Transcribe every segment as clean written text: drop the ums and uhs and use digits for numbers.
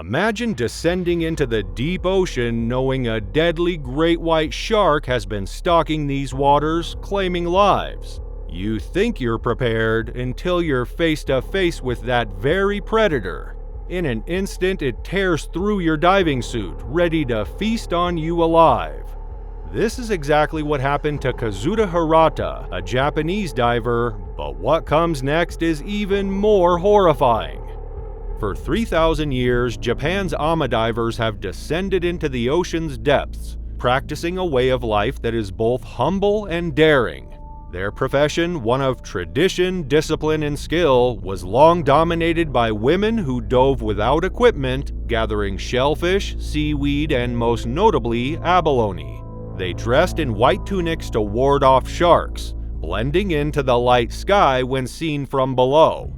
Imagine descending into the deep ocean knowing a deadly great white shark has been stalking these waters, claiming lives. You think you're prepared until you're face to face with that very predator. In an instant, it tears through your diving suit, ready to feast on you alive. This is exactly what happened to Kazuta Hirata, a Japanese diver, but what comes next is even more horrifying. For 3,000 years, Japan's ama divers have descended into the ocean's depths, practicing a way of life that is both humble and daring. Their profession, one of tradition, discipline, and skill, was long dominated by women who dove without equipment, gathering shellfish, seaweed, and most notably, abalone. They dressed in white tunics to ward off sharks, blending into the light sky when seen from below.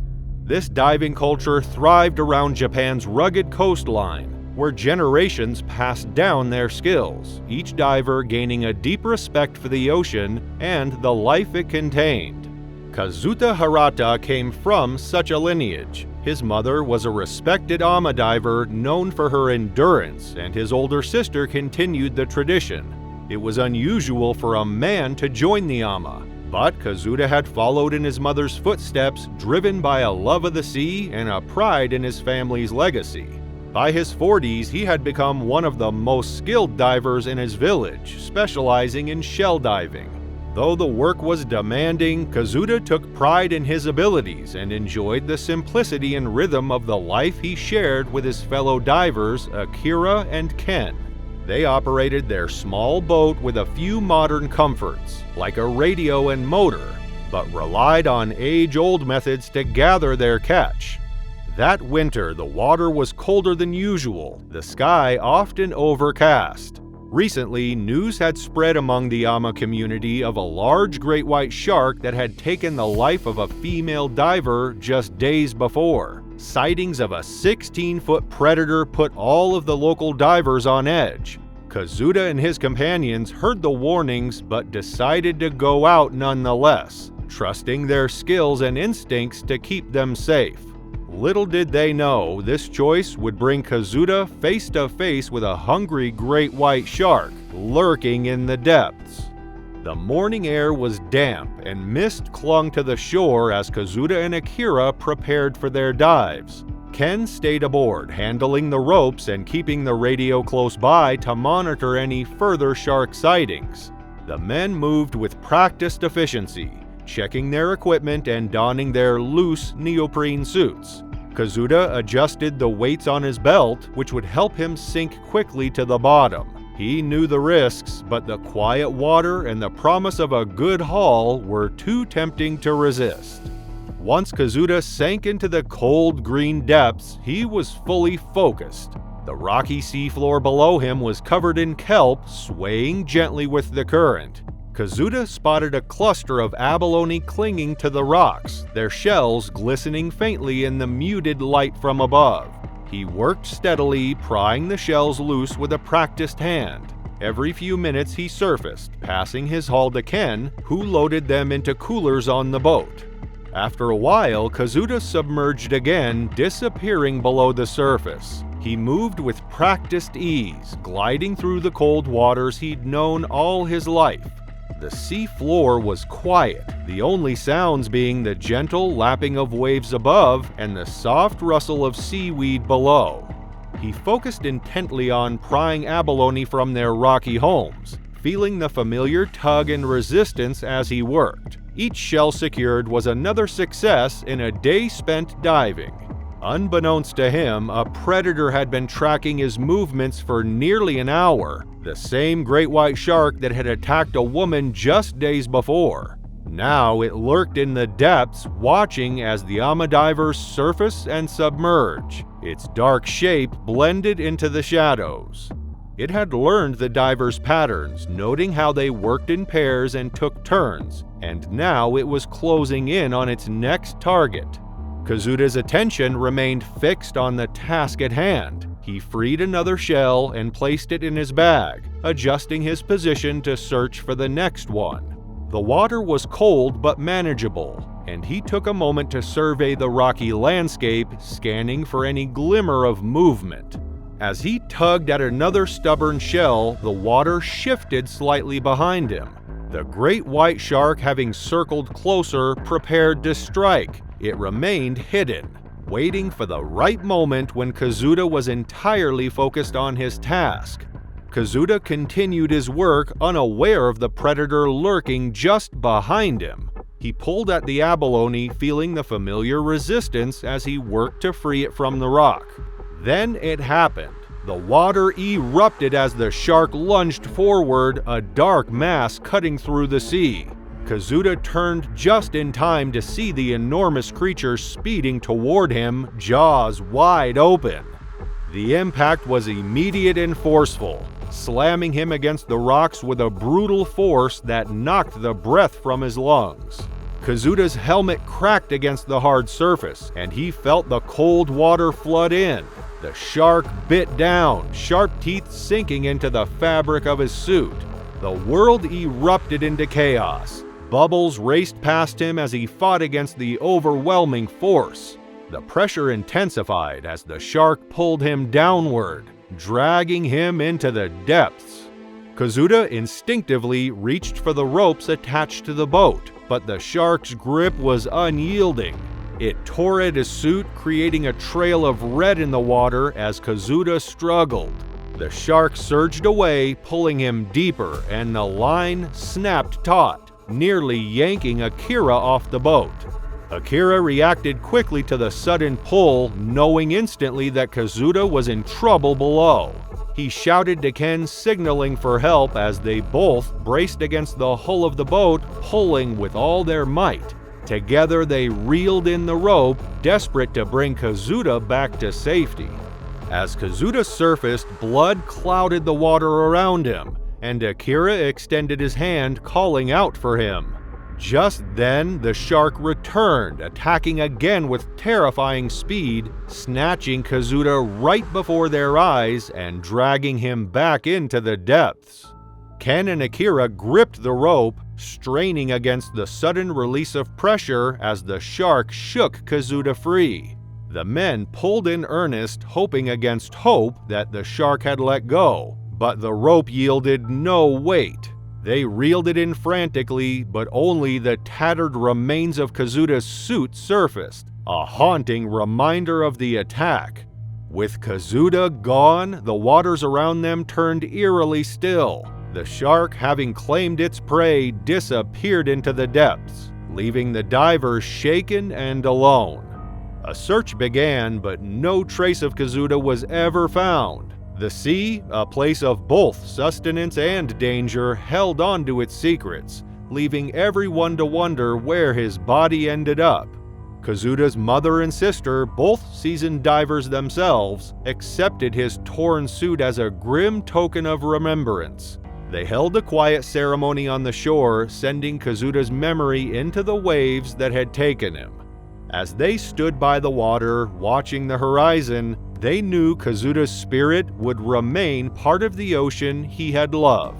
This diving culture thrived around Japan's rugged coastline, where generations passed down their skills, each diver gaining a deep respect for the ocean and the life it contained. Kazuta Hirata came from such a lineage. His mother was a respected ama diver known for her endurance, and his older sister continued the tradition. It was unusual for a man to join the ama, but Kazuta had followed in his mother's footsteps, driven by a love of the sea and a pride in his family's legacy. By his 40s, he had become one of the most skilled divers in his village, specializing in shell diving. Though the work was demanding, Kazuta took pride in his abilities and enjoyed the simplicity and rhythm of the life he shared with his fellow divers, Akira and Ken. They operated their small boat with a few modern comforts, like a radio and motor, but relied on age-old methods to gather their catch. That winter, the water was colder than usual, the sky often overcast. Recently, news had spread among the ama community of a large great white shark that had taken the life of a female diver just days before. Sightings of a 16-foot predator put all of the local divers on edge. Kazuta and his companions heard the warnings but decided to go out nonetheless, trusting their skills and instincts to keep them safe. Little did they know, this choice would bring Kazuta face to face with a hungry great white shark lurking in the depths. The morning air was damp and mist clung to the shore as Kazuta and Akira prepared for their dives. Ken stayed aboard, handling the ropes and keeping the radio close by to monitor any further shark sightings. The men moved with practiced efficiency, checking their equipment and donning their loose neoprene suits. Kazuta adjusted the weights on his belt, which would help him sink quickly to the bottom. He knew the risks, but the quiet water and the promise of a good haul were too tempting to resist. Once Kazuta sank into the cold green depths, he was fully focused. The rocky seafloor below him was covered in kelp, swaying gently with the current. Kazuta spotted a cluster of abalone clinging to the rocks, their shells glistening faintly in the muted light from above. He worked steadily, prying the shells loose with a practiced hand. Every few minutes he surfaced, passing his haul to Ken, who loaded them into coolers on the boat. After a while, Kazuta submerged again, disappearing below the surface. He moved with practiced ease, gliding through the cold waters he'd known all his life. The sea floor was quiet, the only sounds being the gentle lapping of waves above and the soft rustle of seaweed below. He focused intently on prying abalone from their rocky homes, feeling the familiar tug and resistance as he worked. Each shell secured was another success in a day spent diving. Unbeknownst to him, a predator had been tracking his movements for nearly an hour, the same great white shark that had attacked a woman just days before. Now it lurked in the depths, watching as the ama divers surface and submerge. Its dark shape blended into the shadows. It had learned the divers' patterns, noting how they worked in pairs and took turns, and now it was closing in on its next target. Kazuta's attention remained fixed on the task at hand. He freed another shell and placed it in his bag, adjusting his position to search for the next one. The water was cold but manageable. and he took a moment to survey the rocky landscape, scanning for any glimmer of movement. As he tugged at another stubborn shell, the water shifted slightly behind him. The great white shark, having circled closer, prepared to strike. It remained hidden, waiting for the right moment when Kazuda was entirely focused on his task. Kazuda continued his work, unaware of the predator lurking just behind him. He pulled at the abalone, feeling the familiar resistance as he worked to free it from the rock. Then it happened. The water erupted as the shark lunged forward, a dark mass cutting through the sea. Kazuda turned just in time to see the enormous creature speeding toward him, jaws wide open. The impact was immediate and forceful, slamming him against the rocks with a brutal force that knocked the breath from his lungs. Kazuda's helmet cracked against the hard surface, and he felt the cold water flood in. The shark bit down, sharp teeth sinking into the fabric of his suit. The world erupted into chaos. Bubbles raced past him as he fought against the overwhelming force. The pressure intensified as the shark pulled him downward, dragging him into the depths. Kazuda instinctively reached for the ropes attached to the boat, but the shark's grip was unyielding. It tore at his suit, creating a trail of red in the water as Kazuda struggled. The shark surged away, pulling him deeper, and the line snapped taut, nearly yanking Akira off the boat. Akira reacted quickly to the sudden pull, knowing instantly that Kazuda was in trouble below. He shouted to Ken, signaling for help as they both braced against the hull of the boat, pulling with all their might. Together they reeled in the rope, desperate to bring Kazuda back to safety. As Kazuda surfaced, blood clouded the water around him, and Akira extended his hand, calling out for him. Just then, the shark returned, attacking again with terrifying speed, snatching Kazuda right before their eyes and dragging him back into the depths. Ken and Akira gripped the rope, straining against the sudden release of pressure as the shark shook Kazuda free. The men pulled in earnest, hoping against hope that the shark had let go, but the rope yielded no weight. They reeled it in frantically, but only the tattered remains of Kazuda's suit surfaced, a haunting reminder of the attack. With Kazuda gone, the waters around them turned eerily still. The shark, having claimed its prey, disappeared into the depths, leaving the divers shaken and alone. A search began, but no trace of Kazuda was ever found. The sea, a place of both sustenance and danger, held on to its secrets, leaving everyone to wonder where his body ended up. Kazuda's mother and sister, both seasoned divers themselves, accepted his torn suit as a grim token of remembrance. They held a quiet ceremony on the shore, sending Kazuda's memory into the waves that had taken him. As they stood by the water, watching the horizon, they knew Kazuda's spirit would remain part of the ocean he had loved.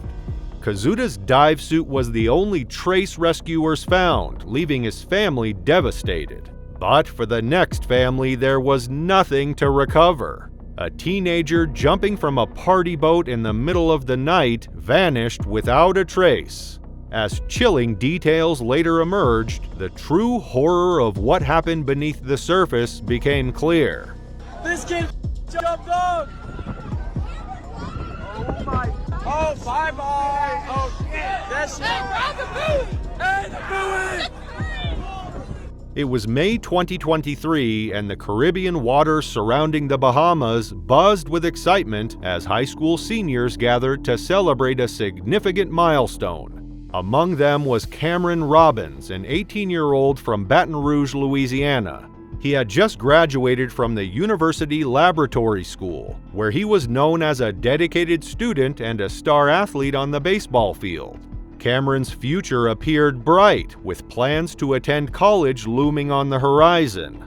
Kazuda's dive suit was the only trace rescuers found, leaving his family devastated. But for the next family, there was nothing to recover. A teenager jumping from a party boat in the middle of the night vanished without a trace. As chilling details later emerged, the true horror of what happened beneath the surface became clear. This kid jumped on! Oh my... Oh, bye-bye! Oh, shit! That's Hey, the buoy! It was May 2023, and the Caribbean waters surrounding the Bahamas buzzed with excitement as high school seniors gathered to celebrate a significant milestone. Among them was Cameron Robbins, an 18-year-old from Baton Rouge, Louisiana. He had just graduated from the University Laboratory School, where he was known as a dedicated student and a star athlete on the baseball field. Cameron's future appeared bright, with plans to attend college looming on the horizon.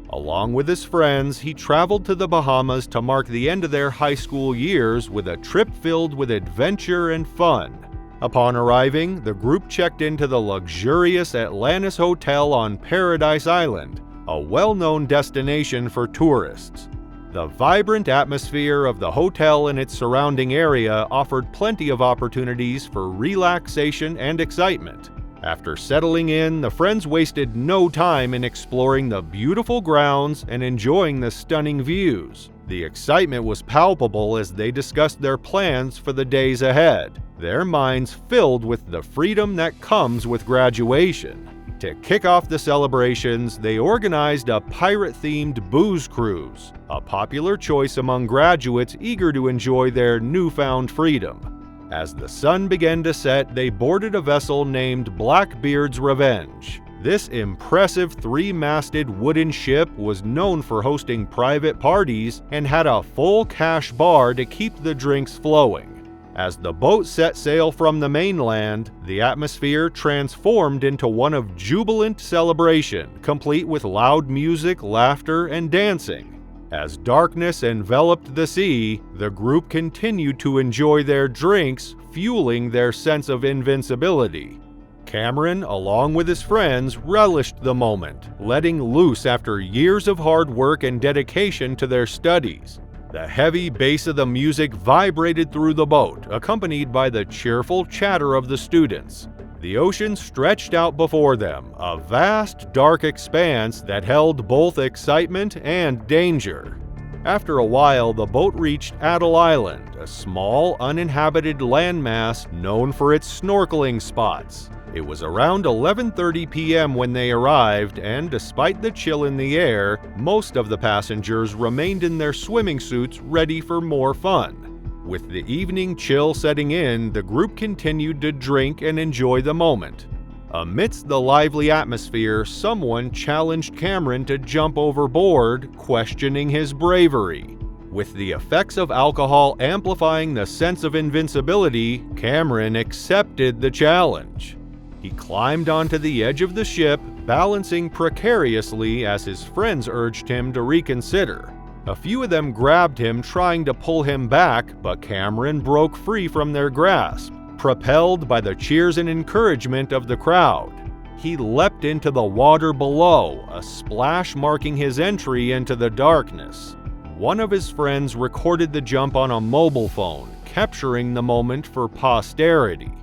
Along with his friends, he traveled to the Bahamas to mark the end of their high school years with a trip filled with adventure and fun. Upon arriving, the group checked into the luxurious Atlantis Hotel on Paradise Island, a well-known destination for tourists. The vibrant atmosphere of the hotel and its surrounding area offered plenty of opportunities for relaxation and excitement. After settling in, the friends wasted no time in exploring the beautiful grounds and enjoying the stunning views. The excitement was palpable as they discussed their plans for the days ahead, their minds filled with the freedom that comes with graduation. To kick off the celebrations, they organized a pirate-themed booze cruise, a popular choice among graduates eager to enjoy their newfound freedom. As the sun began to set, they boarded a vessel named Blackbeard's Revenge. This impressive three-masted wooden ship was known for hosting private parties and had a full cash bar to keep the drinks flowing. As the boat set sail from the mainland, the atmosphere transformed into one of jubilant celebration, complete with loud music, laughter, and dancing. As darkness enveloped the sea, the group continued to enjoy their drinks, fueling their sense of invincibility. Cameron, along with his friends, relished the moment, letting loose after years of hard work and dedication to their studies. The heavy bass of the music vibrated through the boat, accompanied by the cheerful chatter of the students. The ocean stretched out before them, a vast, dark expanse that held both excitement and danger. After a while, the boat reached Atoll Island, a small, uninhabited landmass known for its snorkeling spots. It was around 11:30 p.m. when they arrived, and despite the chill in the air, most of the passengers remained in their swimming suits ready for more fun. With the evening chill setting in, the group continued to drink and enjoy the moment. Amidst the lively atmosphere, someone challenged Cameron to jump overboard, questioning his bravery. With the effects of alcohol amplifying the sense of invincibility, Cameron accepted the challenge. He climbed onto the edge of the ship, balancing precariously as his friends urged him to reconsider. A few of them grabbed him, trying to pull him back, but Cameron broke free from their grasp, propelled by the cheers and encouragement of the crowd. He leapt into the water below, a splash marking his entry into the darkness. One of his friends recorded the jump on a mobile phone, capturing the moment for posterity.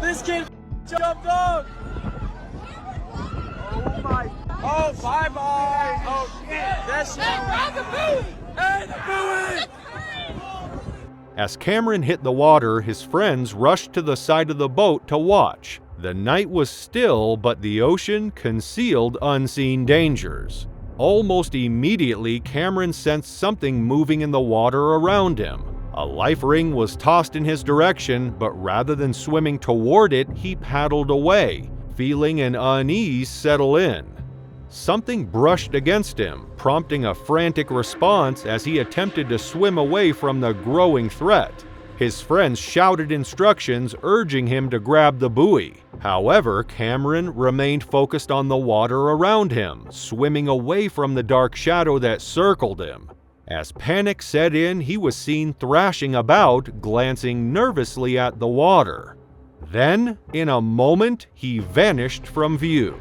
This kid jumped off! Oh my! Oh, bye-bye! Oh, that's it! And the buoy! As Cameron hit the water, his friends rushed to the side of the boat to watch. The night was still, but the ocean concealed unseen dangers. Almost immediately, Cameron sensed something moving in the water around him. A life ring was tossed in his direction, but rather than swimming toward it, he paddled away, feeling an unease settle in. Something brushed against him, prompting a frantic response as he attempted to swim away from the growing threat. His friends shouted instructions, urging him to grab the buoy. However, Cameron remained focused on the water around him, swimming away from the dark shadow that circled him. As panic set in, he was seen thrashing about, glancing nervously at the water. Then, in a moment, he vanished from view.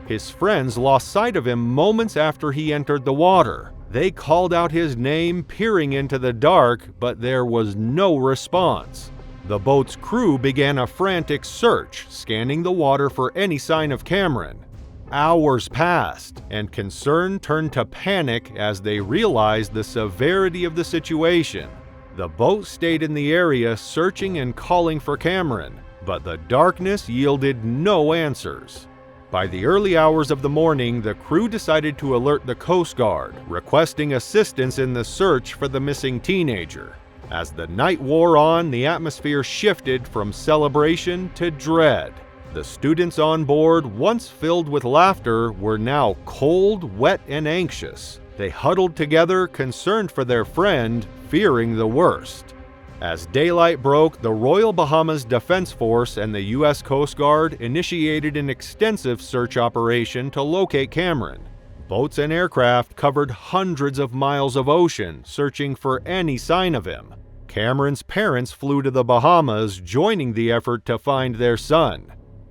His friends lost sight of him moments after he entered the water. They called out his name, peering into the dark, but there was no response. The boat's crew began a frantic search, scanning the water for any sign of Cameron. Hours passed, and concern turned to panic as they realized the severity of the situation. The boat stayed in the area, searching and calling for Cameron, but the darkness yielded no answers. By the early hours of the morning, the crew decided to alert the Coast Guard, requesting assistance in the search for the missing teenager. As the night wore on, the atmosphere shifted from celebration to dread. The students on board, once filled with laughter, were now cold, wet, and anxious. They huddled together, concerned for their friend, fearing the worst. As daylight broke, the Royal Bahamas Defense Force and the U.S. Coast Guard initiated an extensive search operation to locate Cameron. Boats and aircraft covered hundreds of miles of ocean, searching for any sign of him. Cameron's parents flew to the Bahamas, joining the effort to find their son.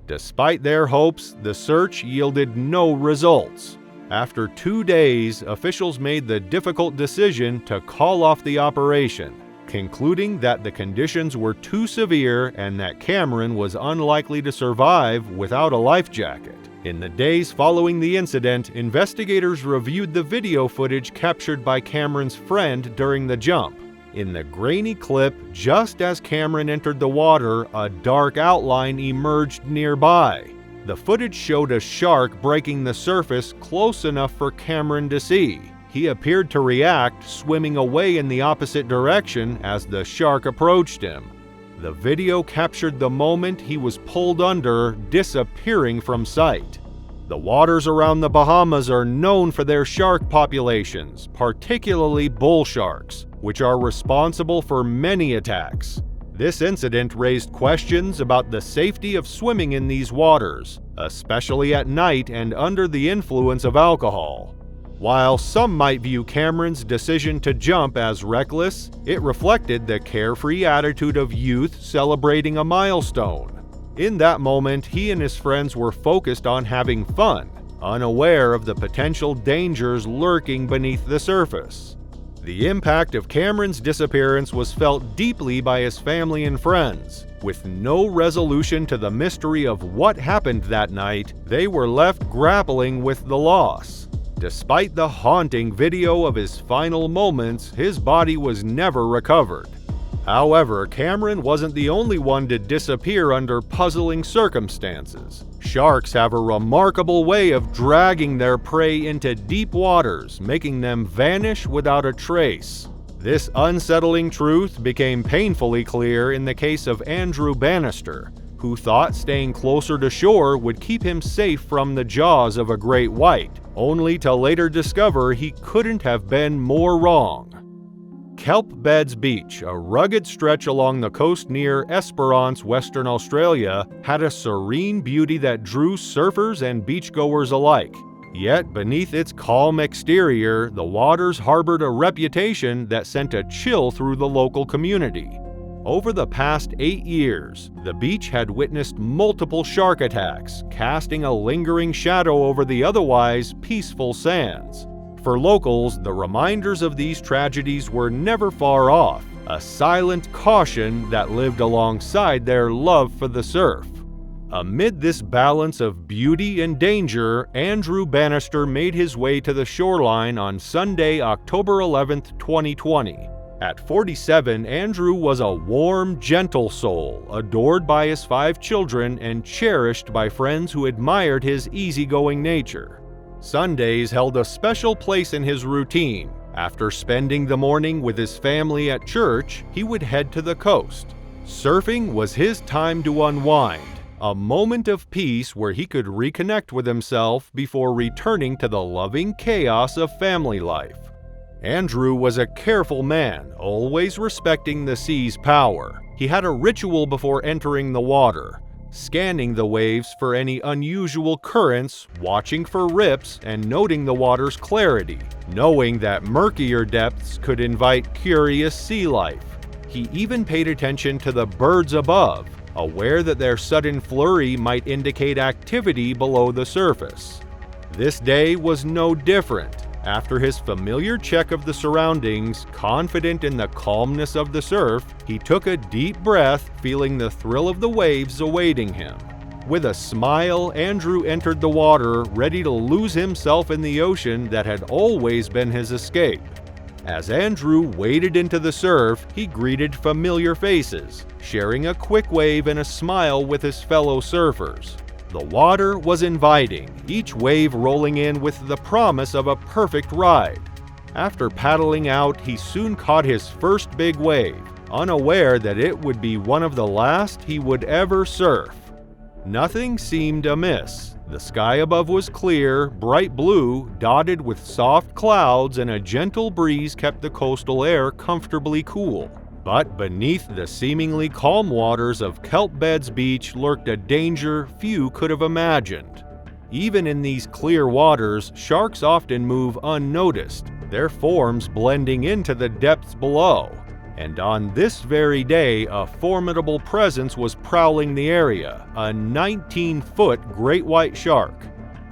Despite their hopes, the search yielded no results. After 2 days, officials made the difficult decision to call off the operation, concluding that the conditions were too severe and that Cameron was unlikely to survive without a life jacket. In the days following the incident, investigators reviewed the video footage captured by Cameron's friend during the jump. In the grainy clip, just as Cameron entered the water, a dark outline emerged nearby. The footage showed a shark breaking the surface close enough for Cameron to see. He appeared to react, swimming away in the opposite direction as the shark approached him. The video captured the moment he was pulled under, disappearing from sight. The waters around the Bahamas are known for their shark populations, particularly bull sharks, which are responsible for many attacks. This incident raised questions about the safety of swimming in these waters, especially at night and under the influence of alcohol. While some might view Cameron's decision to jump as reckless, it reflected the carefree attitude of youth celebrating a milestone. In that moment, he and his friends were focused on having fun, unaware of the potential dangers lurking beneath the surface. The impact of Cameron's disappearance was felt deeply by his family and friends. With no resolution to the mystery of what happened that night, they were left grappling with the loss. Despite the haunting video of his final moments, his body was never recovered. However, Cameron wasn't the only one to disappear under puzzling circumstances. Sharks have a remarkable way of dragging their prey into deep waters, making them vanish without a trace. This unsettling truth became painfully clear in the case of Andrew Bannister, who thought staying closer to shore would keep him safe from the jaws of a great white, only to later discover he couldn't have been more wrong. Kelp Beds Beach, a rugged stretch along the coast near Esperance, Western Australia, had a serene beauty that drew surfers and beachgoers alike. Yet, beneath its calm exterior, the waters harbored a reputation that sent a chill through the local community. Over the past 8 years, the beach had witnessed multiple shark attacks, casting a lingering shadow over the otherwise peaceful sands. For locals, the reminders of these tragedies were never far off, a silent caution that lived alongside their love for the surf. Amid this balance of beauty and danger, Andrew Bannister made his way to the shoreline on Sunday, October 11, 2020. At 47, Andrew was a warm, gentle soul, adored by his 5 children and cherished by friends who admired his easygoing nature. Sundays held a special place in his routine. After spending the morning with his family at church, he would head to the coast. Surfing was his time to unwind, a moment of peace where he could reconnect with himself before returning to the loving chaos of family life. Andrew was a careful man, always respecting the sea's power. He had a ritual before entering the water, scanning the waves for any unusual currents, watching for rips, and noting the water's clarity, knowing that murkier depths could invite curious sea life. He even paid attention to the birds above, aware that their sudden flurry might indicate activity below the surface. This day was no different. After his familiar check of the surroundings, confident in the calmness of the surf, he took a deep breath, feeling the thrill of the waves awaiting him. With a smile, Andrew entered the water, ready to lose himself in the ocean that had always been his escape. As Andrew waded into the surf, he greeted familiar faces, sharing a quick wave and a smile with his fellow surfers. The water was inviting, each wave rolling in with the promise of a perfect ride. After paddling out, he soon caught his first big wave, unaware that it would be one of the last he would ever surf. Nothing seemed amiss. The sky above was clear, bright blue, dotted with soft clouds, and a gentle breeze kept the coastal air comfortably cool. But beneath the seemingly calm waters of Kelp Beds Beach lurked a danger few could have imagined. Even in these clear waters, sharks often move unnoticed, their forms blending into the depths below. And on this very day, a formidable presence was prowling the area, a 19-foot great white shark.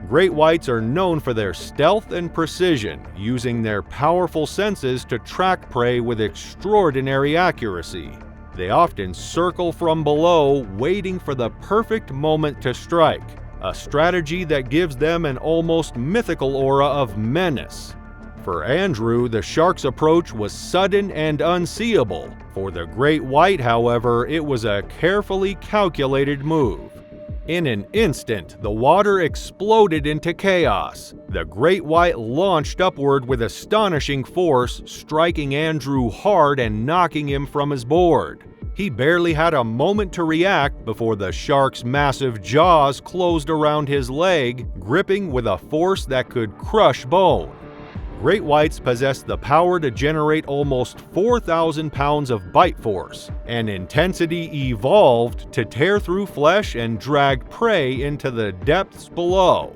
Great whites are known for their stealth and precision, using their powerful senses to track prey with extraordinary accuracy. They often circle from below, waiting for the perfect moment to strike, a strategy that gives them an almost mythical aura of menace. For Andrew, the shark's approach was sudden and unseeable. For the great white, however, it was a carefully calculated move. In an instant, the water exploded into chaos. The great white launched upward with astonishing force, striking Andrew hard and knocking him from his board. He barely had a moment to react before the shark's massive jaws closed around his leg, gripping with a force that could crush bone. Great whites possess the power to generate almost 4,000 pounds of bite force, an intensity evolved to tear through flesh and drag prey into the depths below.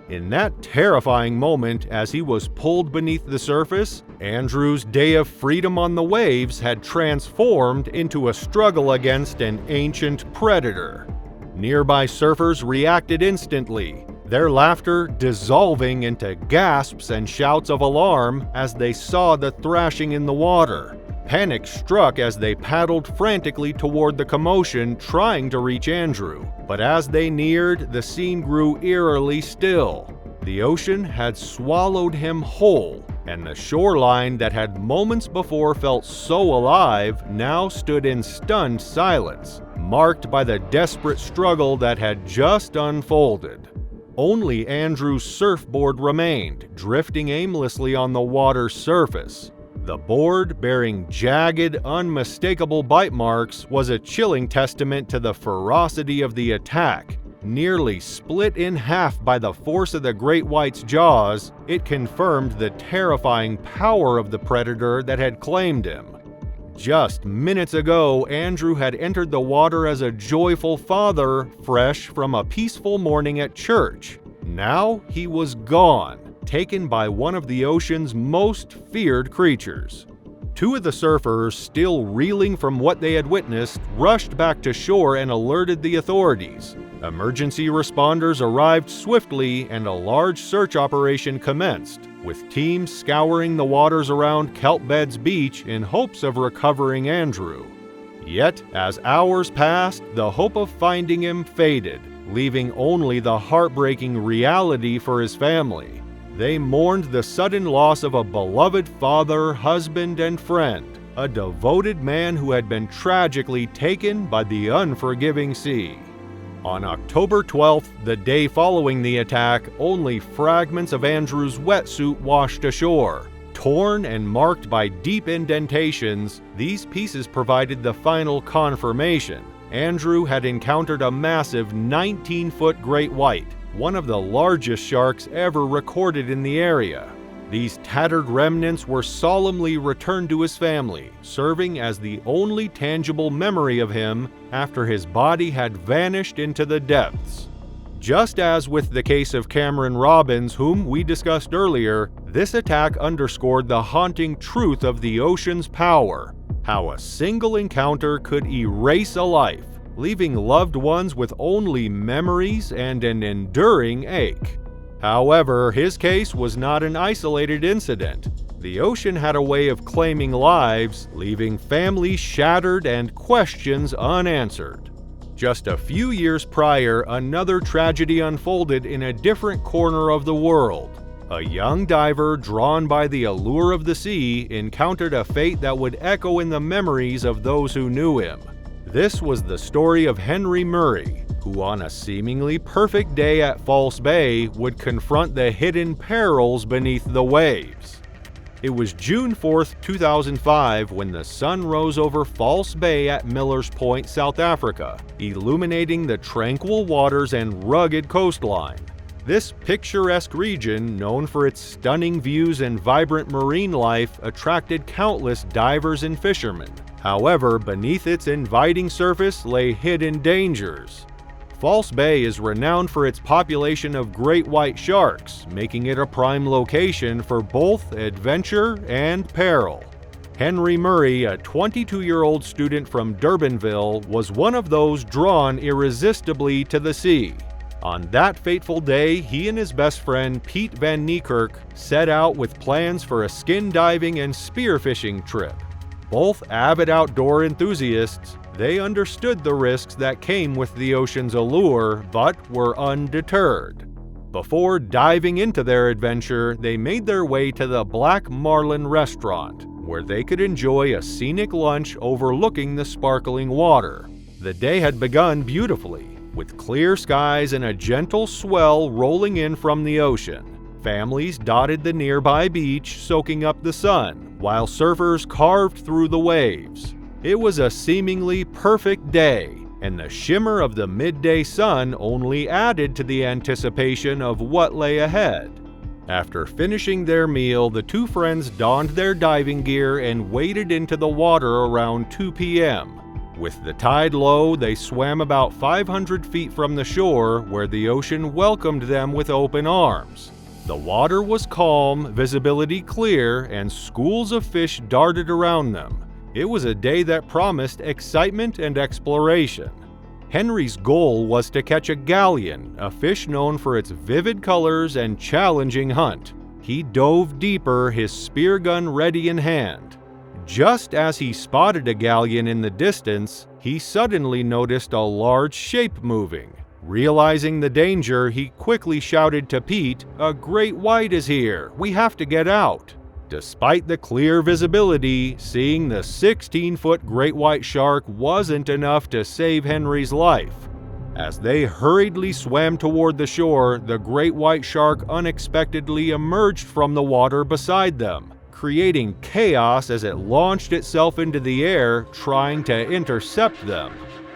In that terrifying moment, as he was pulled beneath the surface, Andrew's day of freedom on the waves had transformed into a struggle against an ancient predator. Nearby surfers reacted instantly, their laughter dissolving into gasps and shouts of alarm as they saw the thrashing in the water. Panic struck as they paddled frantically toward the commotion, trying to reach Andrew. But as they neared, the scene grew eerily still. The ocean had swallowed him whole, and the shoreline that had moments before felt so alive now stood in stunned silence, marked by the desperate struggle that had just unfolded. Only Andrew's surfboard remained, drifting aimlessly on the water's surface. The board, bearing jagged, unmistakable bite marks, was a chilling testament to the ferocity of the attack. Nearly split in half by the force of the great white's jaws, it confirmed the terrifying power of the predator that had claimed him. Just minutes ago, Andrew had entered the water as a joyful father, fresh from a peaceful morning at church. Now he was gone, taken by one of the ocean's most feared creatures. Two of the surfers, still reeling from what they had witnessed, rushed back to shore and alerted the authorities. Emergency responders arrived swiftly and a large search operation commenced, with teams scouring the waters around Kelpbeds Beach in hopes of recovering Andrew. Yet, as hours passed, the hope of finding him faded, leaving only the heartbreaking reality for his family. They mourned the sudden loss of a beloved father, husband, and friend, a devoted man who had been tragically taken by the unforgiving sea. On October 12th, the day following the attack, only fragments of Andrew's wetsuit washed ashore. Torn and marked by deep indentations, these pieces provided the final confirmation. Andrew had encountered a massive 19-foot great white, one of the largest sharks ever recorded in the area. These tattered remnants were solemnly returned to his family, serving as the only tangible memory of him after his body had vanished into the depths. Just as with the case of Cameron Robbins, whom we discussed earlier, this attack underscored the haunting truth of the ocean's power, how a single encounter could erase a life, leaving loved ones with only memories and an enduring ache. However, his case was not an isolated incident. The ocean had a way of claiming lives, leaving families shattered and questions unanswered. Just a few years prior, another tragedy unfolded in a different corner of the world. A young diver drawn by the allure of the sea encountered a fate that would echo in the memories of those who knew him. This was the story of Henry Murray, who on a seemingly perfect day at False Bay would confront the hidden perils beneath the waves. It was June 4th, 2005 when the sun rose over False Bay at Miller's Point, South Africa, illuminating the tranquil waters and rugged coastline. This picturesque region, known for its stunning views and vibrant marine life, attracted countless divers and fishermen. However, beneath its inviting surface lay hidden dangers. False Bay is renowned for its population of great white sharks, making it a prime location for both adventure and peril. Henry Murray, a 22-year-old student from Durbanville, was one of those drawn irresistibly to the sea. On that fateful day, he and his best friend Pete Van Niekerk set out with plans for a skin diving and spearfishing trip. Both avid outdoor enthusiasts, they understood the risks that came with the ocean's allure, but were undeterred. Before diving into their adventure, they made their way to the Black Marlin restaurant, where they could enjoy a scenic lunch overlooking the sparkling water. The day had begun beautifully, with clear skies and a gentle swell rolling in from the ocean. Families dotted the nearby beach, soaking up the sun, while surfers carved through the waves. It was a seemingly perfect day, and the shimmer of the midday sun only added to the anticipation of what lay ahead. After finishing their meal, the two friends donned their diving gear and waded into the water around 2 p.m. With the tide low, they swam about 500 feet from the shore, where the ocean welcomed them with open arms. The water was calm, visibility clear, and schools of fish darted around them. It was a day that promised excitement and exploration. Henry's goal was to catch a galleon, a fish known for its vivid colors and challenging hunt. He dove deeper, his spear gun ready in hand. Just as he spotted a galleon in the distance, he suddenly noticed a large shape moving. Realizing the danger, he quickly shouted to Pete, "A great white is here! We have to get out!" Despite the clear visibility, seeing the 16-foot great white shark wasn't enough to save Henry's life. As they hurriedly swam toward the shore, the great white shark unexpectedly emerged from the water beside them, creating chaos as it launched itself into the air, trying to intercept them.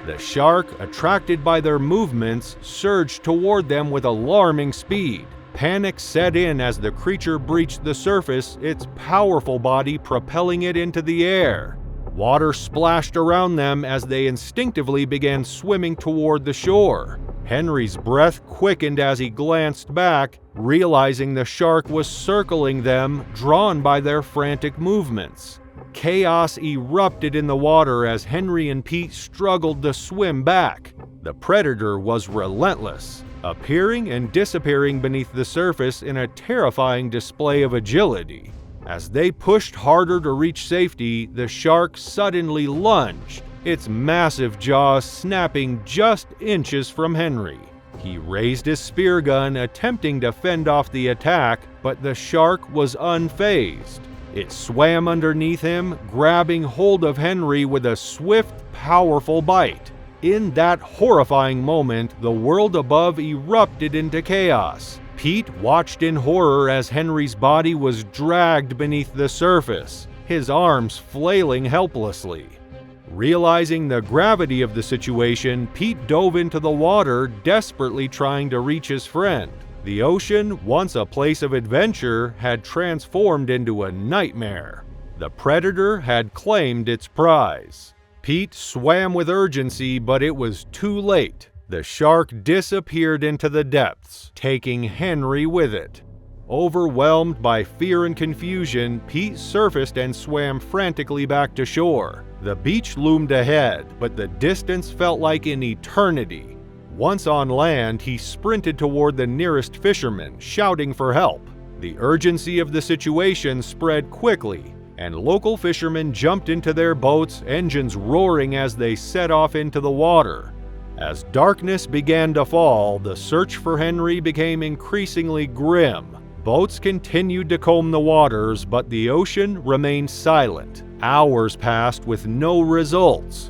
The shark, attracted by their movements, surged toward them with alarming speed. Panic set in as the creature breached the surface, its powerful body propelling it into the air. Water splashed around them as they instinctively began swimming toward the shore. Henry's breath quickened as he glanced back, realizing the shark was circling them, drawn by their frantic movements. Chaos erupted in the water as Henry and Pete struggled to swim back. The predator was relentless, appearing and disappearing beneath the surface in a terrifying display of agility. As they pushed harder to reach safety, the shark suddenly lunged, its massive jaws snapping just inches from Henry. He raised his spear gun, attempting to fend off the attack, but the shark was unfazed. It swam underneath him, grabbing hold of Henry with a swift, powerful bite. In that horrifying moment, the world above erupted into chaos. Pete watched in horror as Henry's body was dragged beneath the surface, his arms flailing helplessly. Realizing the gravity of the situation, Pete dove into the water, desperately trying to reach his friend. The ocean, once a place of adventure, had transformed into a nightmare. The predator had claimed its prize. Pete swam with urgency, but it was too late. The shark disappeared into the depths, taking Henry with it. Overwhelmed by fear and confusion, Pete surfaced and swam frantically back to shore. The beach loomed ahead, but the distance felt like an eternity. Once on land, he sprinted toward the nearest fisherman, shouting for help. The urgency of the situation spread quickly, and local fishermen jumped into their boats, engines roaring as they set off into the water. As darkness began to fall, the search for Henry became increasingly grim. Boats continued to comb the waters, but the ocean remained silent. Hours passed with no results.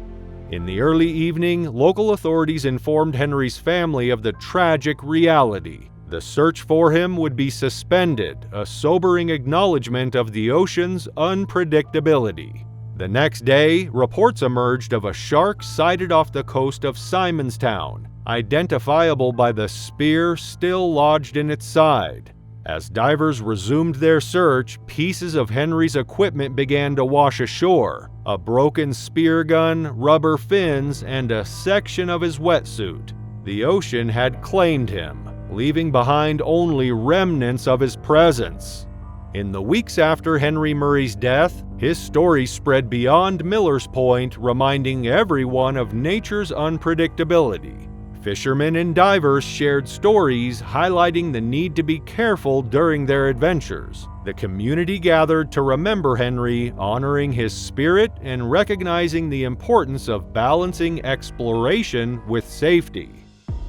In the early evening, local authorities informed Henry's family of the tragic reality. The search for him would be suspended, a sobering acknowledgement of the ocean's unpredictability. The next day, reports emerged of a shark sighted off the coast of Simonstown, identifiable by the spear still lodged in its side. As divers resumed their search, pieces of Henry's equipment began to wash ashore: a broken spear gun, rubber fins, and a section of his wetsuit. The ocean had claimed him, leaving behind only remnants of his presence. In the weeks after Henry Murray's death, his story spread beyond Miller's Point, reminding everyone of nature's unpredictability. Fishermen and divers shared stories highlighting the need to be careful during their adventures. The community gathered to remember Henry, honoring his spirit and recognizing the importance of balancing exploration with safety.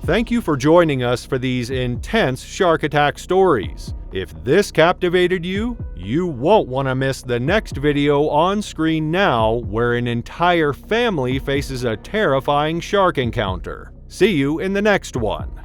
Thank you for joining us for these intense shark attack stories. If this captivated you, you won't want to miss the next video on screen now, where an entire family faces a terrifying shark encounter. See you in the next one.